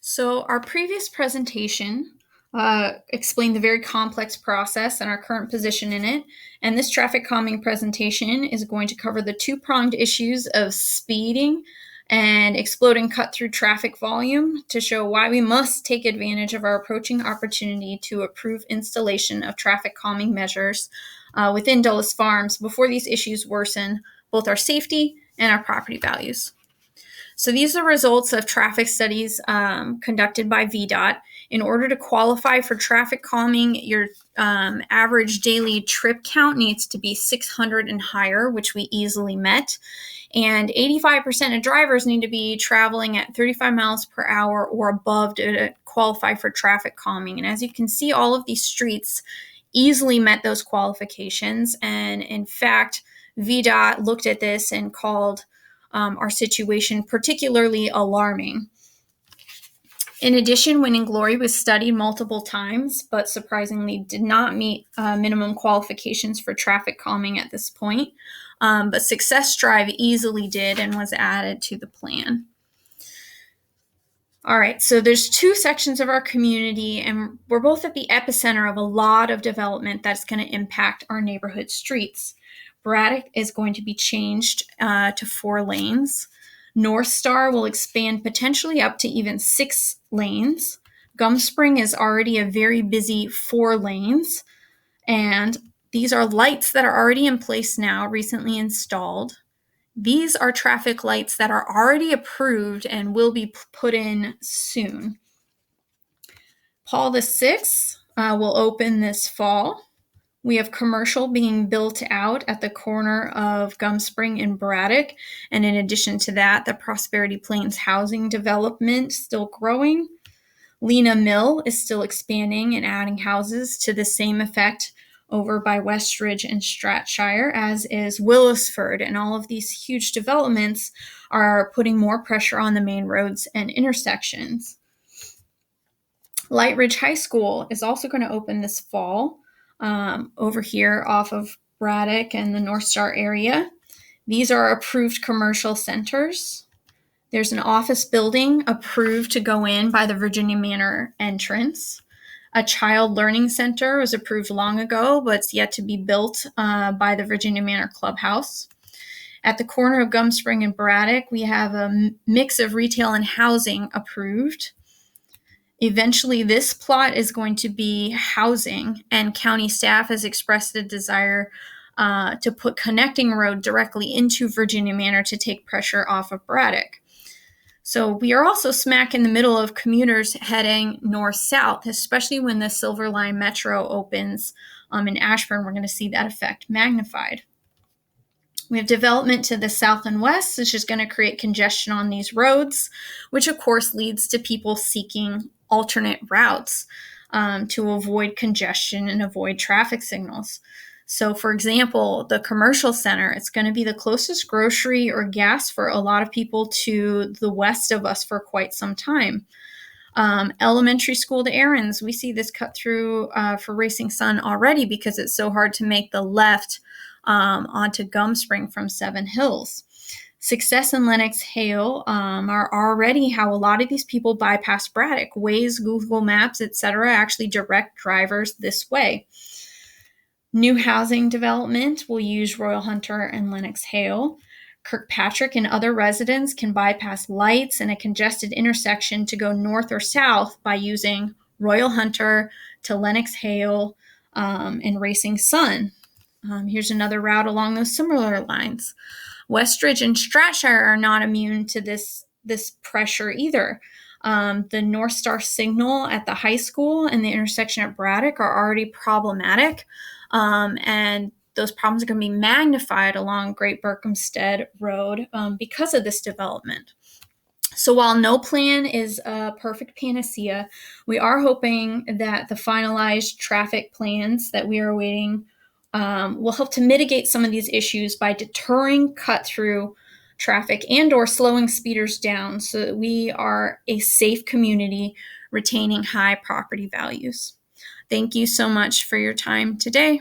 So, our previous presentation explained the very complex process and our current position in it. And this traffic calming presentation is going to cover the two pronged issues of speeding and exploding cut through traffic volume to show why we must take advantage of our approaching opportunity to approve installation of traffic calming measures within Dulles Farms before these issues worsen both our safety and our property values. So these are results of traffic studies conducted by VDOT. In order to qualify for traffic calming, your average daily trip count needs to be 600 and higher, which we easily met. And 85% of drivers need to be traveling at 35 miles per hour or above to qualify for traffic calming. And as you can see, all of these streets easily met those qualifications. And in fact, VDOT looked at this and called our situation particularly alarming. In addition, Winning Glory was studied multiple times, but surprisingly did not meet minimum qualifications for traffic calming at this point. But Success Drive easily did and was added to the plan. All right, so there's two sections of our community, and we're both at the epicenter of a lot of development that's going to impact our neighborhood streets. Braddock is going to be changed to 4 lanes. North Star will expand potentially up to even 6 lanes. Gum Spring is already a very busy 4 lanes, and these are lights that are already in place now, recently installed. These are traffic lights that are already approved and will be put in soon. Paul VI will open this fall. We have commercial being built out at the corner of Gum Spring and Braddock. And in addition to that, the Prosperity Plains housing development still growing. Lena Mill is still expanding and adding houses to the same effect over by Westridge and Stratshire, as is Willisford. And all of these huge developments are putting more pressure on the main roads and intersections. Light Ridge High School is also going to open this fall over here off of Braddock and the North Star area. These are approved commercial centers. There's an office building approved to go in by the Virginia Manor entrance. A child learning center was approved long ago, but it's yet to be built by the Virginia Manor Clubhouse. At the corner of Gum Spring and Braddock, we have a mix of retail and housing approved. Eventually, this plot is going to be housing, and county staff has expressed a desire to put connecting road directly into Virginia Manor to take pressure off of Braddock. So we are also smack in the middle of commuters heading north-south, especially when the Silver Line Metro opens in Ashburn. We're going to see that effect magnified. We have development to the south and west, which is going to create congestion on these roads, which of course leads to people seeking alternate routes to avoid congestion and avoid traffic signals. So for example, the commercial center, it's going to be the closest grocery or gas for a lot of people to the west of us for quite some time. Elementary school to Aaron's, we see this cut through for Racing Sun already because it's so hard to make the left onto Gum Spring from Seven Hills. Success and Lenox Hale are already how a lot of these people bypass Braddock. Waze, Google Maps, etc. actually direct drivers this way. New housing development will use Royal Hunter and Lenox Hale. Kirkpatrick and other residents can bypass lights and a congested intersection to go north or south by using Royal Hunter to Lenox Hale and Racing Sun. Here's another route along those similar lines. Westridge and Stratshire are not immune to this pressure either. The North Star signal at the high school and the intersection at Braddock are already problematic, and those problems are going to be magnified along Great Berkhamsted Road because of this development. So while no plan is a perfect panacea, we are hoping that the finalized traffic plans that we are awaiting will help to mitigate some of these issues by deterring cut-through traffic and or slowing speeders down so that we are a safe community retaining high property values. Thank you so much for your time today.